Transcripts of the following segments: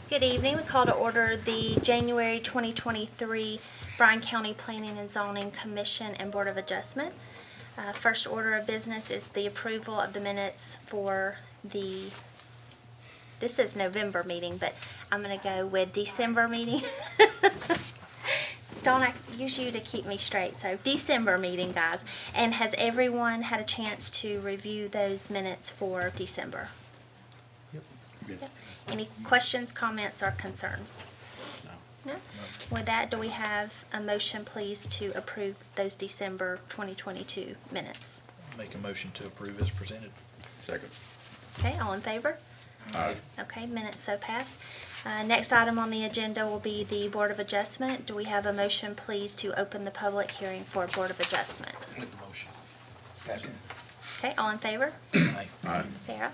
Good evening. We call to order the January 2023 Bryan County Planning and Zoning Commission and Board of Adjustment. First order of business is the approval of the minutes for this is November meeting, but I'm going to go with December meeting. Don't I use you to keep me straight? So December meeting, guys. And has everyone had a chance to review those minutes for December? Yep. Any questions, comments, or concerns? No. With that, do we have a motion, please, to approve those December 2022 minutes? Make a motion to approve as presented. Second. Okay, all in favor? Aye. Okay, minutes so passed. Next item on the agenda will be the Board of Adjustment. Do we have a motion, please, to open the public hearing for Board of Adjustment? Make the motion. Second. Okay, all in favor? Aye. Aye. Sarah?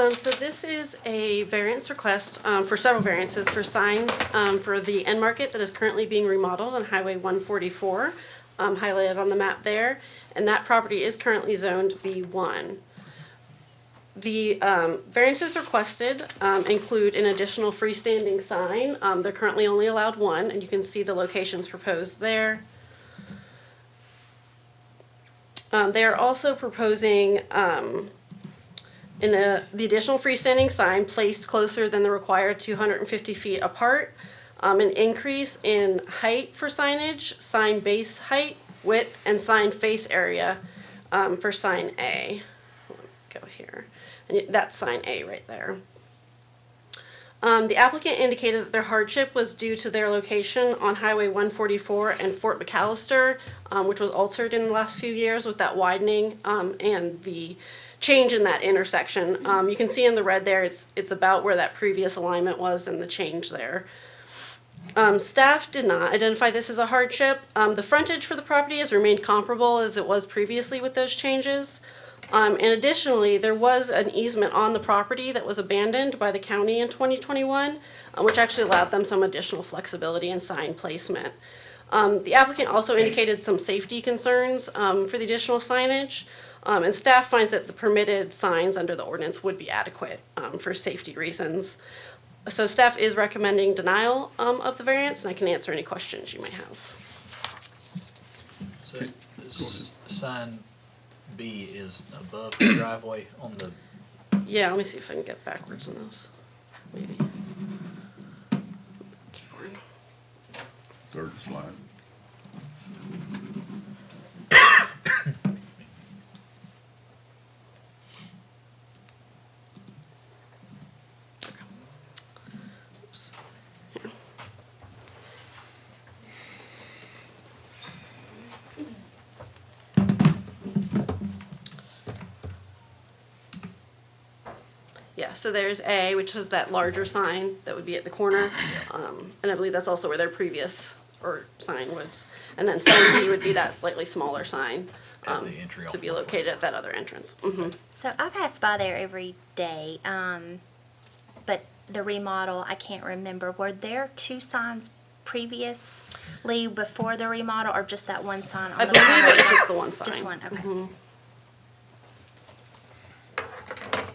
So this is a variance request for several variances for signs for the end market that is currently being remodeled on Highway 144, highlighted on the map there, and that property is currently zoned B1. The variances requested include an additional freestanding sign. They're currently only allowed one, and you can see the locations proposed there. They are also proposing the additional freestanding sign placed closer than the required 250 feet apart, an increase in height for signage, sign base height, width, and sign face area for sign A. Go here. And that's sign A right there. The applicant indicated that their hardship was due to their location on Highway 144 and Fort McAllister, which was altered in the last few years with that widening and the change in that intersection. You can see in the red there, it's about where that previous alignment was and the change there. Staff did not identify this as a hardship. The frontage for the property has remained comparable as it was previously with those changes. And additionally, there was an easement on the property that was abandoned by the county in 2021, which actually allowed them some additional flexibility in sign placement. The applicant also indicated some safety concerns for the additional signage. And staff finds that the permitted signs under the ordinance would be adequate for safety reasons. So staff is recommending denial of the variance, and I can answer any questions you may have. So sign B is above the driveway on the... Yeah, let me see if I can get backwards on this. Maybe. Keyboard. Third slide. Oops. Here. Yeah, so there's A, which is that larger sign that would be at the corner, and I believe that's also where their previous sign was. And then sign B would be that slightly smaller sign At the entry to off be located at that other entrance. Mm-hmm. So I pass by there every day, but the remodel, I can't remember. Were there two signs previously before the remodel, or just that one sign on I the believe corner? it's just the one sign. Just one, okay. Mhm.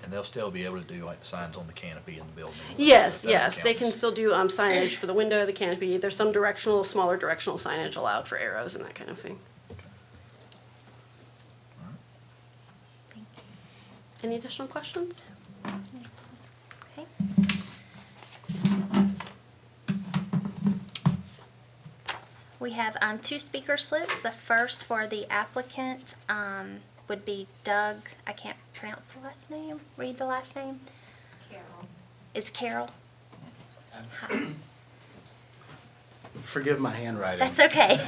And they'll still be able to do like the signs on the canopy in the building. Yes, So that yes, they can counts. still do signage for the window, the canopy. There's some smaller directional signage allowed for arrows and that kind of thing. Any additional questions? Okay. We have two speaker slips. The first for the applicant would be Doug. I can't pronounce the last name. Read the last name. Carol. Is Carol? Forgive my handwriting. That's okay.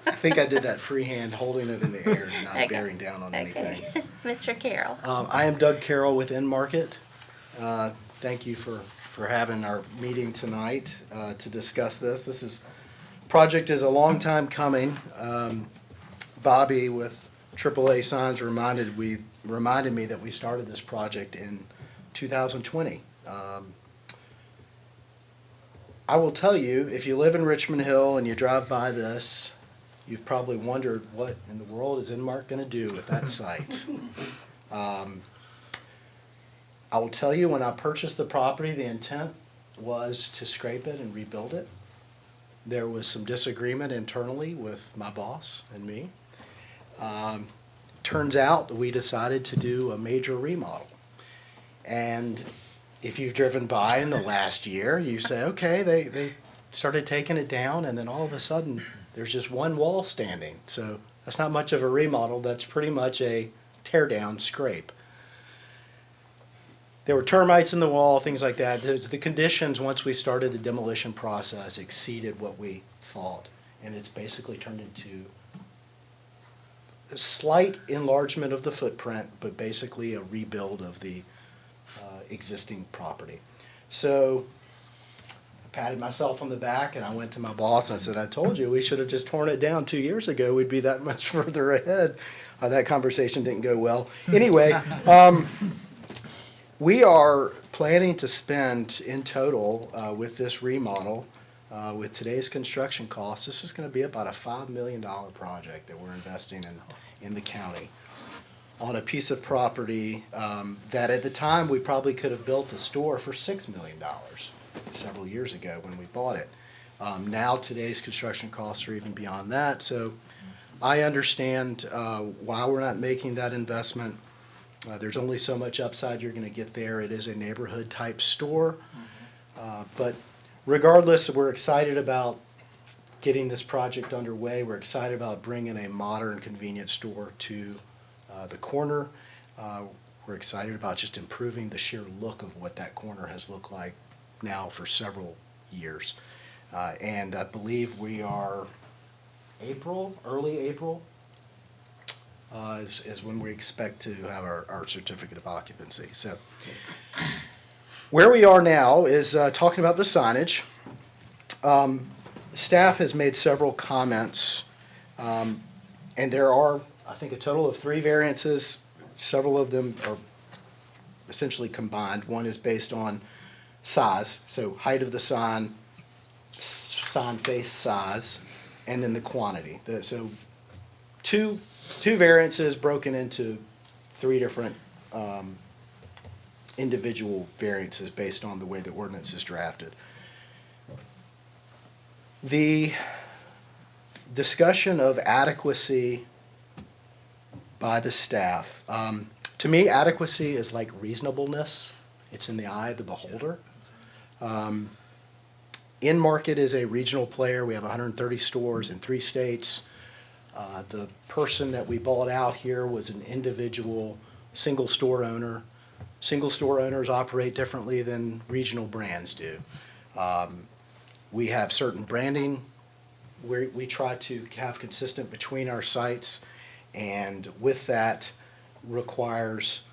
I think I did that freehand, holding it in the air and not Okay. bearing down on anything. Okay. Mr. Carroll. I am Doug Carroll with End Market. Thank you for having our meeting tonight to discuss this. This project is a long time coming. Bobby with AAA signs reminded me that we started this project in 2020. I will tell you, if you live in Richmond Hill and you drive by this, you've probably wondered what in the world is Inmark going to do with that site. I will tell you, when I purchased the property, the intent was to scrape it and rebuild it. There was some disagreement internally with my boss and me. Turns out we decided to do a major remodel. And if you've driven by in the last year, you say, okay, they started taking it down, and then all of a sudden there's just one wall standing. So that's not much of a remodel. That's pretty much a tear down scrape. There were termites in the wall, things like that. The conditions, once we started the demolition process, exceeded what we thought. And it's basically turned into a slight enlargement of the footprint, but basically a rebuild of the existing property. So I patted myself on the back and I went to my boss and I said, I told you we should have just torn it down 2 years ago. We'd be that much further ahead. That conversation didn't go well. Anyway, we are planning to spend in total with this remodel, with today's construction costs, this is going to be about a $5 million project that we're investing in the county on a piece of property that at the time we probably could have built a store for $6 million several years ago when we bought it. Now today's construction costs are even beyond that, so I understand why we're not making that investment. There's only so much upside you're going to get there. It is a neighborhood type store. But regardless, we're excited about getting this project underway. We're excited about bringing a modern convenience store to the corner. We're excited about just improving the sheer look of what that corner has looked like now for several years. And I believe we are early April, is when we expect to have our certificate of occupancy. So where we are now is talking about the signage. Staff has made several comments, and there are, I think, a total of 3 variances. Several of them are essentially combined. One is based on size, so height of the sign, sign face size, and then the quantity. So two variances broken into 3 different individual variances based on the way the ordinance is drafted. The discussion of adequacy by the staff, to me, adequacy is like reasonableness. It's in the eye of the beholder. In-Market is a regional player. We have 130 stores in 3 states. The person that we bought out here was an individual single store owner. Single store owners operate differently than regional brands do. We have certain branding where we try to have consistent between our sites, and with that requires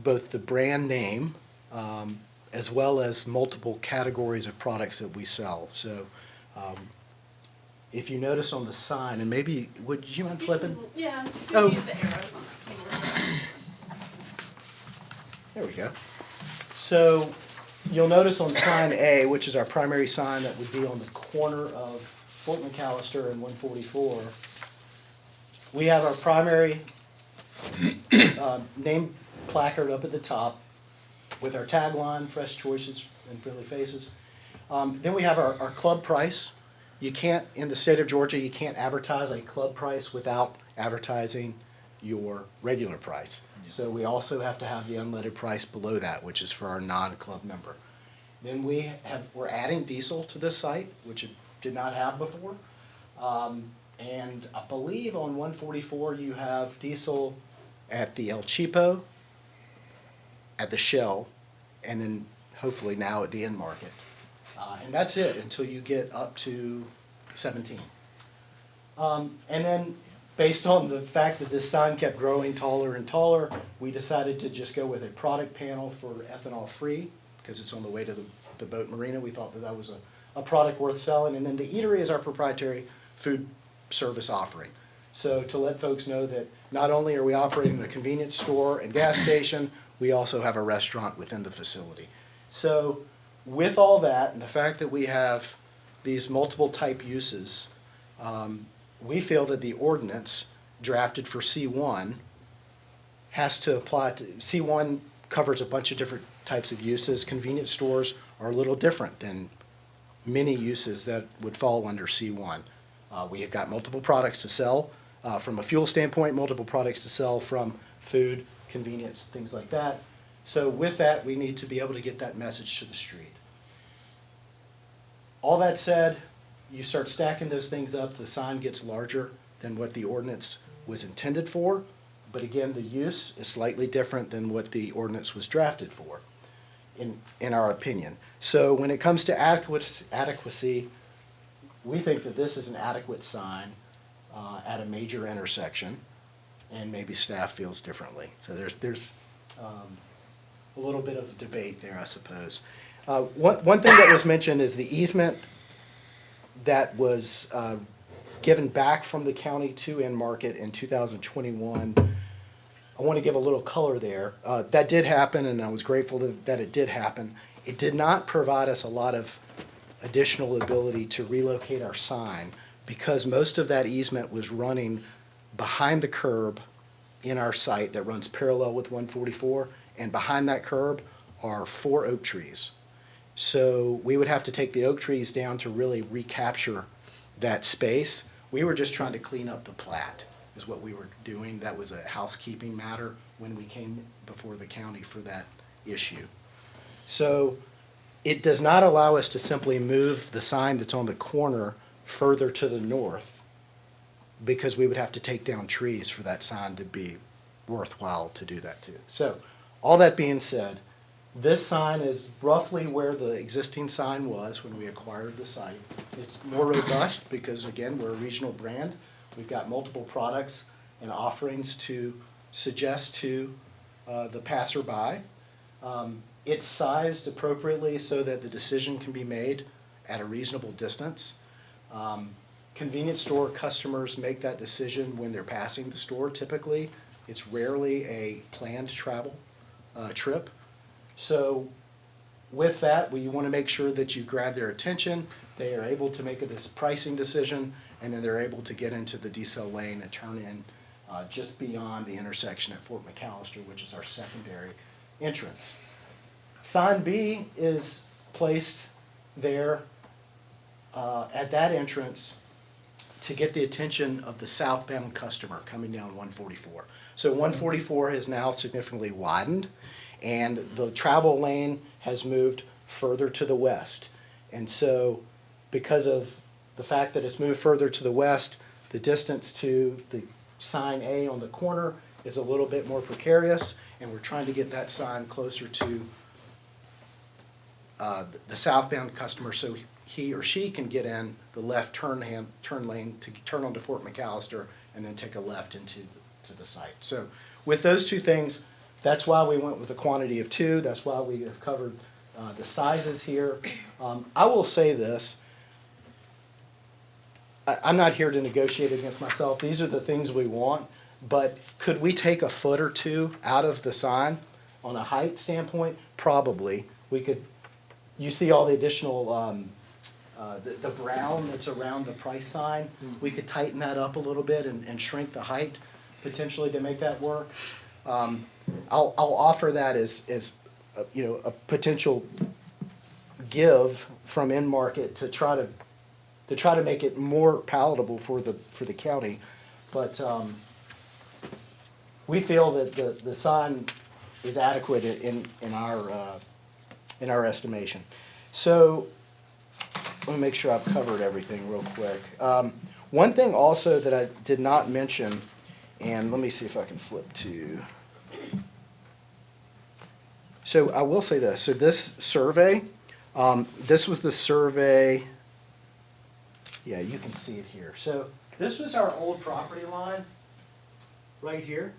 both the brand name as well as multiple categories of products that we sell. So if you notice on the sign, and maybe, would you mind flipping? Yeah, you Oh. can use the arrows. There we go. So you'll notice on sign A, which is our primary sign that would be on the corner of Fort McAllister and 144, we have our primary name placard up at the top with our tagline, fresh choices and friendly faces. Then we have our club price. You can't, in the state of Georgia, you can't advertise a club price without advertising your regular price. So we also have to have the unleaded price below that, which is for our non-club member. Then we're adding diesel to this site, which it did not have before. And I believe on 144 you have diesel at the El Cheapo, at the Shell, and then hopefully now at the In-Market. And that's it until you get up to 17. And then based on the fact that this sign kept growing taller and taller, we decided to just go with a product panel for ethanol free because it's on the way to the boat marina. We thought that was a product worth selling. And then the eatery is our proprietary food service offering. So to let folks know that not only are we operating a convenience store and gas station, we also have a restaurant within the facility. So with all that and the fact that we have these multiple type uses, we feel that the ordinance drafted for C1 has to apply to, C1 covers a bunch of different types of uses. Convenience stores are a little different than many uses that would fall under C1. We have got multiple products to sell from a fuel standpoint, multiple products to sell from food, convenience, things like that. So with that, we need to be able to get that message to the street. All that said, you start stacking those things up, the sign gets larger than what the ordinance was intended for. But again, the use is slightly different than what the ordinance was drafted for, in our opinion. So when it comes to adequacy, we think that this is an adequate sign at a major intersection, and maybe staff feels differently. So there's a little bit of debate there, I suppose. One thing that was mentioned is the easement that was given back from the county to N-Market in 2021. I want to give a little color there. That did happen, and I was grateful that it did happen. It did not provide us a lot of additional ability to relocate our sign because most of that easement was running behind the curb in our site that runs parallel with 144, and behind that curb are 4 oak trees. So we would have to take the oak trees down to really recapture that space. We were just trying to clean up the plat is what we were doing. That was a housekeeping matter when we came before the county for that issue. So it does not allow us to simply move the sign that's on the corner further to the north because we would have to take down trees for that sign to be worthwhile to do that too. So all that being said, this sign is roughly where the existing sign was when we acquired the site. It's more robust because, again, we're a regional brand. We've got multiple products and offerings to suggest to the passerby. It's sized appropriately so that the decision can be made at a reasonable distance. Convenience store customers make that decision when they're passing the store typically. It's rarely a planned travel trip. So with that, we want to make sure that you grab their attention. They are able to make a pricing decision, and then they're able to get into the decel lane and turn in just beyond the intersection at Fort McAllister, which is our secondary entrance. Sign B is placed there at that entrance to get the attention of the southbound customer coming down 144. So 144 has now significantly widened, and the travel lane has moved further to the west. And so because of the fact that it's moved further to the west, the distance to the sign A on the corner is a little bit more precarious, and we're trying to get that sign closer to the southbound customer so he or she can get in the left turn lane to turn onto Fort McAllister and then take a left into the site. So with those two things, that's why we went with a quantity of 2. That's why we have covered the sizes here. I will say this. I'm not here to negotiate against myself. These are the things we want. But could we take a foot or 2 out of the sign on a height standpoint? Probably. We could. You see all the additional the brown that's around the price sign. We could tighten that up a little bit and shrink the height potentially to make that work. I'll offer that as a potential give from N-Market to try to make it more palatable for the county, but we feel that the sign is adequate in our estimation. So let me make sure I've covered everything real quick. One thing also that I did not mention, and let me see if I can flip to. So I will say this. So this survey, this was the survey. Yeah, you can see it here. So this was our old property line right here.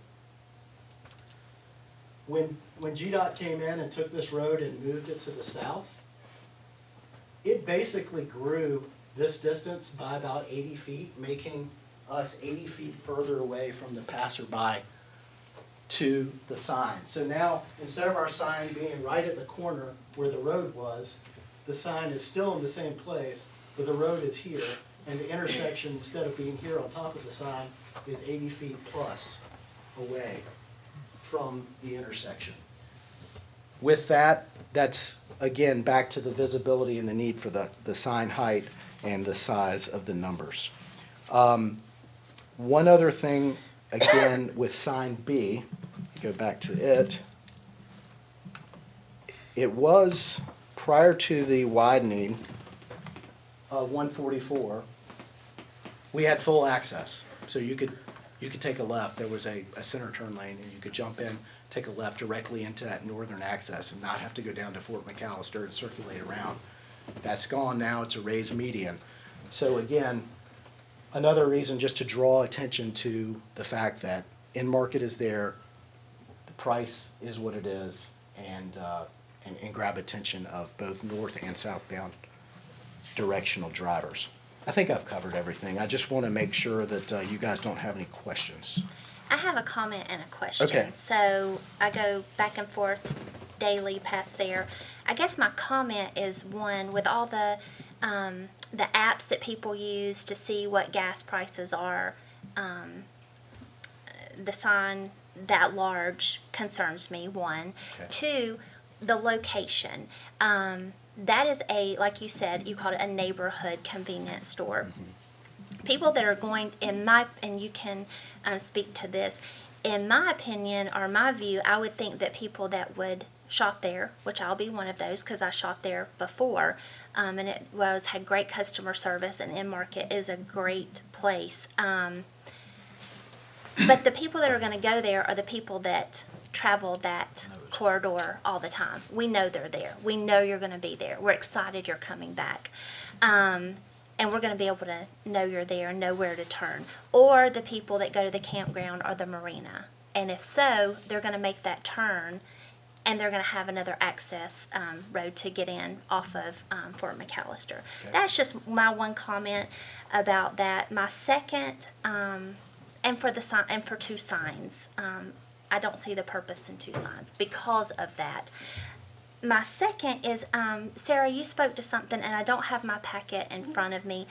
When GDOT came in and took this road and moved it to the south, it basically grew this distance by about 80 feet, making us 80 feet further away from the passerby to the sign. So now, instead of our sign being right at the corner where the road was, the sign is still in the same place, but the road is here, and the intersection, instead of being here on top of the sign, is 80 feet plus away from the intersection. With that, that's, again, back to the visibility and the need for the sign height and the size of the numbers. One other thing, again, with sign B, go back to it. It was, prior to the widening of 144, we had full access. So you could take a left. There was a center turn lane, and you could jump in, take a left directly into that northern access and not have to go down to Fort McAllister and circulate around. That's gone now. It's a raised median. So again, another reason just to draw attention to the fact that in-market is there, the price is what it is, and grab attention of both north and southbound directional drivers. I think I've covered everything. I just want to make sure that you guys don't have any questions. I have a comment and a question. Okay. So I go back and forth daily past there. I guess my comment is, one, with all the apps that people use to see what gas prices are, the sign that large concerns me, one. Okay. Two, the location. That is like you said, you called it a neighborhood convenience store. Mm-hmm. People that are going, and you can speak to this, in my opinion or my view, I would think that people that would shop there, which I'll be one of those because I shopped there before, and it had great customer service, and in-market is a great place. But the people that are going to go there are the people that travel that corridor all the time. We know they're there. We know you're going to be there. We're excited you're coming back. And we're going to be able to know you're there and know where to turn. Or the people that go to the campground or the marina. And if so, they're going to make that turn, and they're going to have another access road to get in off of Fort McAllister. Okay. That's just my one comment about that. My second, and for two signs, I don't see the purpose in two signs because of that. My second is, Sarah, you spoke to something, and I don't have my packet in front of me.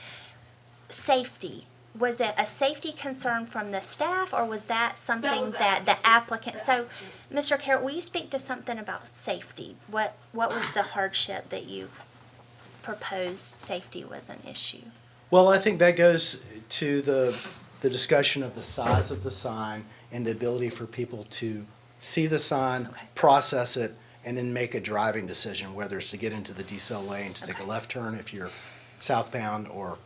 Safety. Was it a safety concern from the staff, or was that something that the applicant? So, Mr. Carroll, will you speak to something about safety? What was the hardship that you proposed safety was an issue? Well, I think that goes to the discussion of the size of the sign and the ability for people to see the sign, Okay. process it, and then make a driving decision, whether it's to get into the decel lane, to take a Okay. left turn if you're southbound, or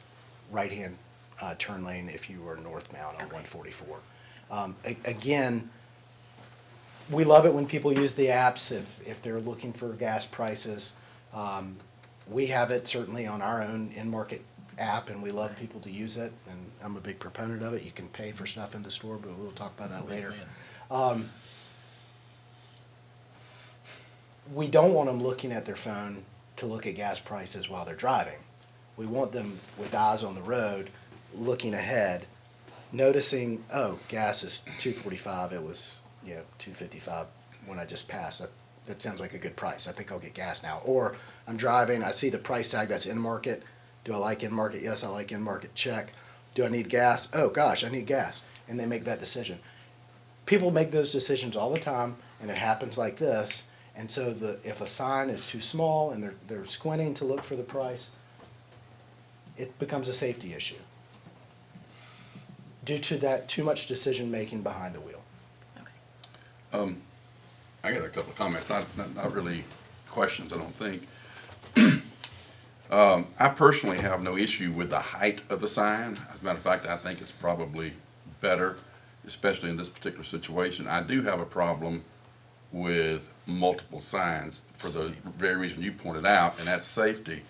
right-hand turn lane if you are northbound on Okay. 144. Again, we love it when people use the apps if they're looking for gas prices. We have it certainly on our own in-market app, and we love people to use it, and I'm a big proponent of it. You can pay for stuff in the store, but we'll talk about that later. We don't want them looking at their phone to look at gas prices while they're driving. We want them with eyes on the road, looking ahead, noticing, oh, gas is $2.45. It was, $2.55 when I just passed. That sounds like a good price. I think I'll get gas now. Or I'm driving, I see the price tag that's in market. Do I like in market? Yes, I like in market. Check. Do I need gas? Oh gosh, I need gas. And they make that decision. People make those decisions all the time, and it happens like this. And so if a sign is too small and they're squinting to look for the price, it becomes a safety issue due to that too much decision making behind the wheel. Okay. I got a couple of comments, not really questions, I don't think. I personally have no issue with the height of the sign. As a matter of fact, I think it's probably better, especially in this particular situation. I do have a problem with multiple signs for the very reason you pointed out, and that's safety.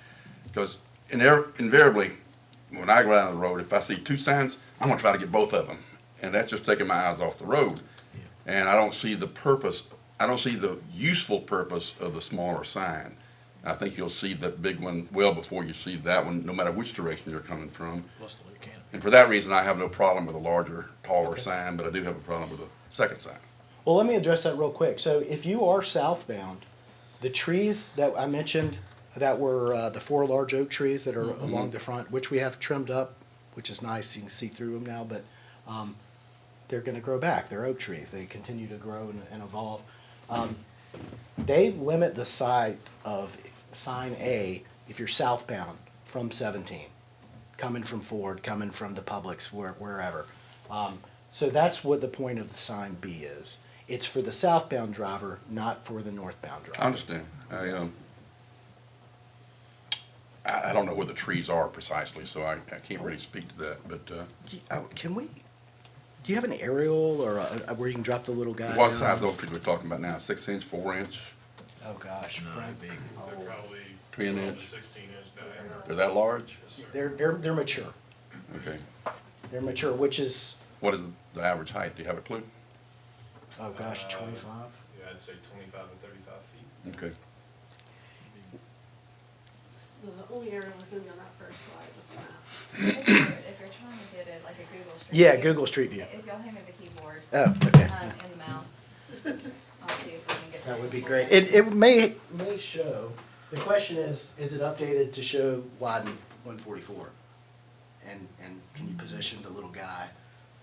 Because invariably, when I go down the road, if I see two signs, I'm going to try to get both of them. And that's just taking my eyes off the road. And I don't see the purpose, I don't see the useful purpose of the smaller sign. I think you'll see the big one well before you see that one, no matter which direction you're coming from. Plus the low canopy. And for that reason, I have no problem with a larger, taller Okay. sign, but I do have a problem with a second sign. Well, let me address that real quick. So if you are southbound, the trees that I mentioned that were the 4 large oak trees that are along the front, which we have trimmed up, which is nice, you can see through them now, but they're gonna grow back. They're oak trees. They continue to grow and evolve. They limit the sight of sign A if you're southbound from 17, coming from Ford, coming from the Publix, wherever. So that's what the point of the sign B is. It's for the southbound driver, not for the northbound I driver. understand. I don't know where the trees are precisely, so I can't really speak to that, but, Can we, do you have an aerial or where you can drop the little guy what down? size oak trees we're talking about now? 6-inch, 4-inch, Oh, gosh. No, Frank. big. They're probably 3 12 inch. to 16-inch diameter. They're that large? Yes, sir. They're mature. Okay. They're mature, which is, What is the average height? Do you have a clue? oh gosh, 25? Yeah, I'd say 25 to 35 feet. Okay. The only area was gonna be on that first slide with the map. If you're trying to get it like a Google Street Yeah, View, Google Street View. If y'all hand me the keyboard, Oh, okay. and the mouse, I'll see if we can get. That the would be report. great. It may show, the question is it updated to show widen 144? And can you position the little guy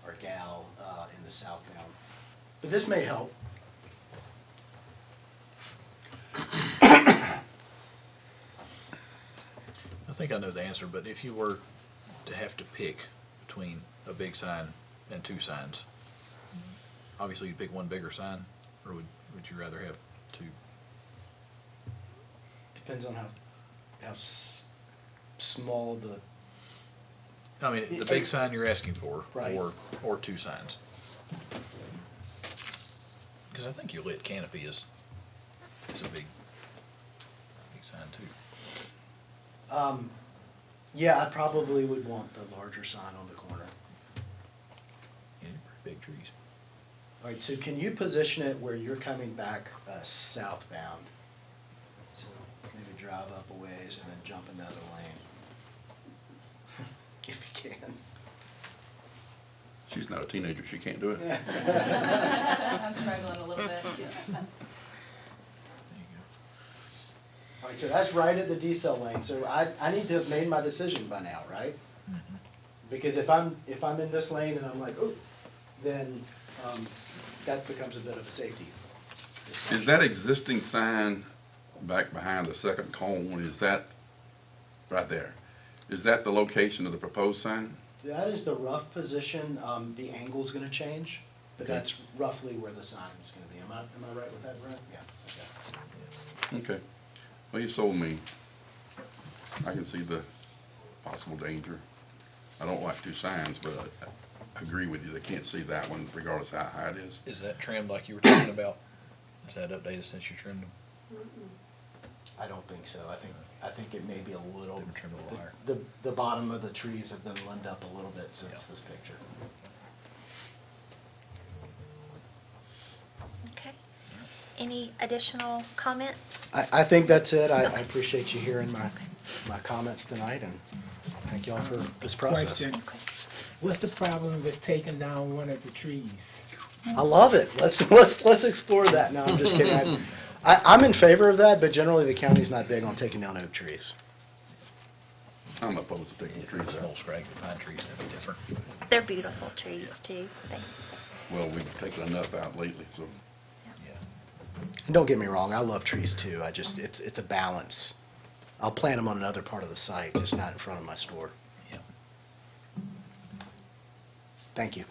or gal in the southbound? But this may help. I think I know the answer, but if you were to have to pick between a big sign and 2 signs, obviously you'd pick one bigger sign, or would you rather have 2? Depends on how small the, I mean, the big sign you're asking for, Right. or 2 signs. Because I think your lit canopy is a big sign too. yeah, I probably would want the larger sign on the corner. Yeah, pretty big trees. All right, so can you position it where you're coming back southbound? So maybe drive up a ways and then jump in the other lane. If you can. She's not a teenager. She can't do it. I'm struggling a little bit. There you go. All right, so that's right at the decel lane, so I need to have made my decision by now, right? Because if I'm in this lane and I'm like, oh, then that becomes a bit of a safety. Is that existing sign back behind the second cone, is that right there? Is that the location of the proposed sign? That is the rough position, the angle's gonna change, but Okay. that's roughly where the sign is gonna be. Am I right with that, Brent? Yeah, okay. Okay. Well, you sold me. I can see the possible danger. I don't like 2 signs, but I agree with you. They can't see that one regardless of how high it is. Is that trimmed like you were talking about? Is that updated since you trimmed them? I don't think so. I think it may be a little, They were trimmed a little higher. the bottom of the trees have been limbed up a little bit since this picture. Okay. Any additional comments? I think that's it. I appreciate you hearing my comments tonight, and thank you all for this process. Question. Any questions? What's the problem with taking down one of the trees? I love it. Let's explore that. No, I'm just kidding. I'm in favor of that, but generally the county's not big on taking down oak trees. I'm opposed to taking the If it's trees small out. scraggly pine trees, that'd be different. They're beautiful trees too. Well, we've taken enough out lately, so. Yeah. And don't get me wrong, I love trees too. It's a balance. I'll plant them on another part of the site, just not in front of my store. Yeah. Thank you.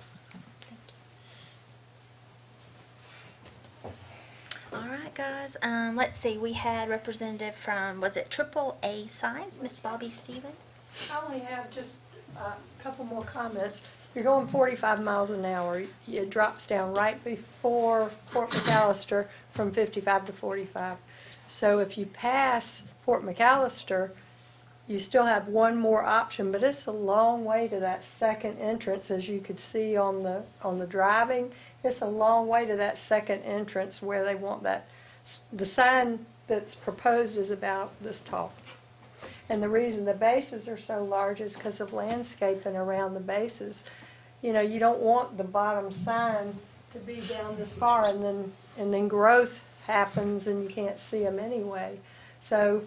All right, guys. Let's see. We had representative from, was it AAA Signs, Miss Bobby Stevens? I only have just a couple more comments. You're going 45 miles an hour. It drops down right before Fort McAllister from 55 to 45. So if you pass Fort McAllister, you still have one more option, but it's a long way to that second entrance, as you could see on the driving. It's a long way to that second entrance where they want that. The sign that's proposed is about this tall. And the reason the bases are so large is because of landscaping around the bases. You know, you don't want the bottom sign to be down this far, and then growth happens and you can't see them anyway. So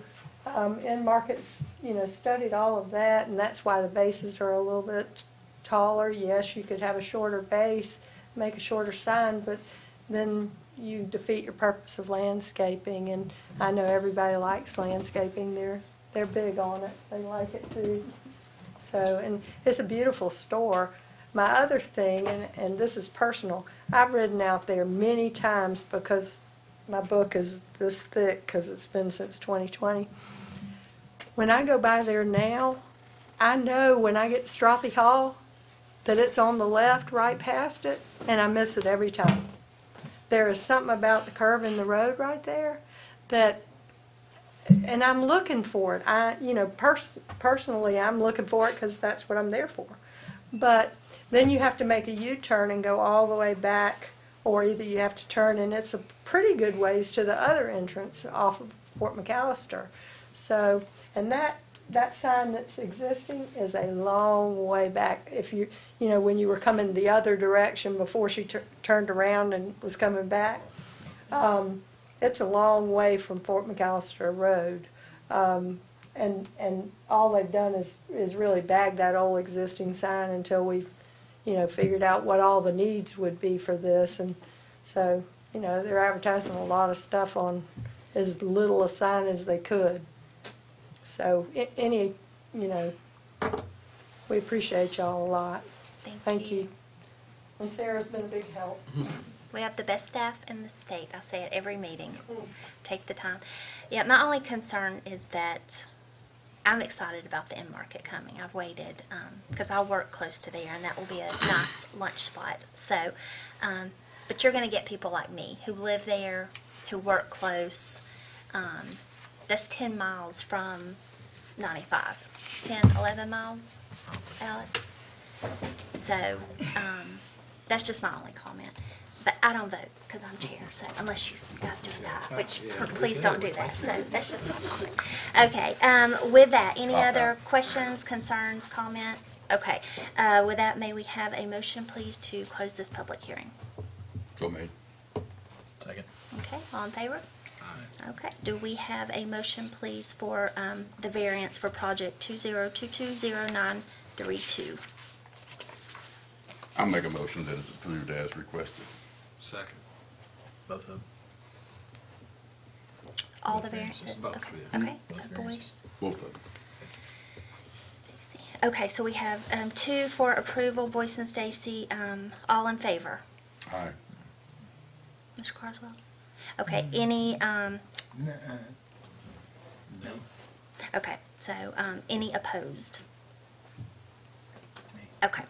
Market's, you know, studied all of that, and that's why the bases are a little bit taller. Yes, you could have a shorter base, make a shorter sign, but then you defeat your purpose of landscaping. And I know everybody likes landscaping. They're big on it. They like it too. So, and it's a beautiful store. My other thing, and this is personal, I've ridden out there many times because my book is this thick because it's been since 2020. When I go by there now, I know when I get to Strothy Hall that it's on the left right past it, and I miss it every time. There is something about the curve in the road right there that, and I'm looking for it. Personally, I'm looking for it because that's what I'm there for. But then you have to make a U-turn and go all the way back, or either you have to turn, and it's a pretty good ways to the other entrance off of Fort McAllister. So, and that sign that's existing is a long way back. If you know, when you were coming the other direction before she turned around and was coming back, it's a long way from Fort McAllister Road. And all they've done is really bag that old existing sign until we've, you know, figured out what all the needs would be for this. And so, you know, they're advertising a lot of stuff on as little a sign as they could. So you know, we appreciate y'all a lot. Thank you. And Sarah's been a big help. We have the best staff in the state. I say it every meeting. Take the time. Yeah, my only concern is that I'm excited about the end market coming. I've waited because I work close to there, and that will be a nice lunch spot. So, but you're going to get people like me who live there, who work close. That's 10 miles from 95. 10, 11 miles, Alex. So, that's just my only comment. But I don't vote because I'm chair, so unless you guys do a tie, which please don't do that. So that's just my comment. Okay, with that, any other questions, concerns, comments? Okay, with that, may we have a motion, please, to close this public hearing? So made. Second. Okay, all in favor? Okay, do we have a motion, please, for the variance for project 20220932? I'll make a motion that it's approved as requested. Second. Both of them. All Both the variances, variances? both, Okay, yeah. okay, Both so variances. boys. Both of them. Okay, so we have 2 for approval, Boyce and Stacy, all in favor? Aye. Mr. Carswell? Okay, any, No. okay, so any opposed? Okay,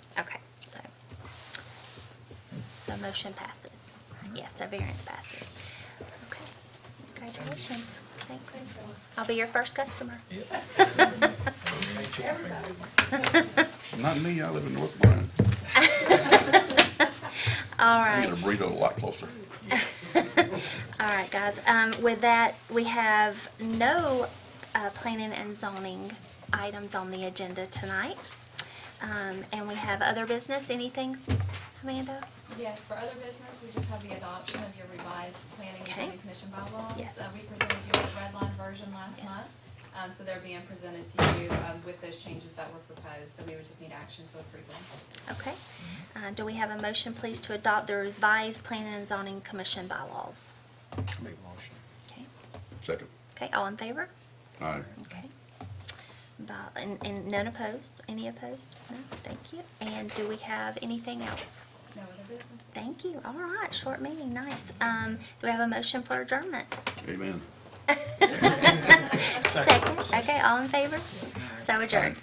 so the motion passes. Yes, the variance passes. Okay, congratulations. Thanks. I'll be your first customer. Not me, I live in North Bryan. All I right. get a burrito a lot closer. All right, guys. With that, we have no planning and zoning items on the agenda tonight. And we have other business. Anything, Amanda? Yes, for other business, we just have the adoption of your revised planning and Okay. zoning commission bylaws. Yes. We presented you with a red line version last Yes. month. So they're being presented to you with those changes that were proposed, so we would just need action to approve them. Okay. Do we have a motion, please, to adopt the revised planning and zoning commission bylaws? Make a motion. Okay. Second. Okay, all in favor? Aye. Okay. And none opposed? Any opposed? No, thank you. And do we have anything else? No other business. Thank you. All right, short meeting, nice. Do we have a motion for adjournment? Amen. Second. Okay, all in favor? So adjourned.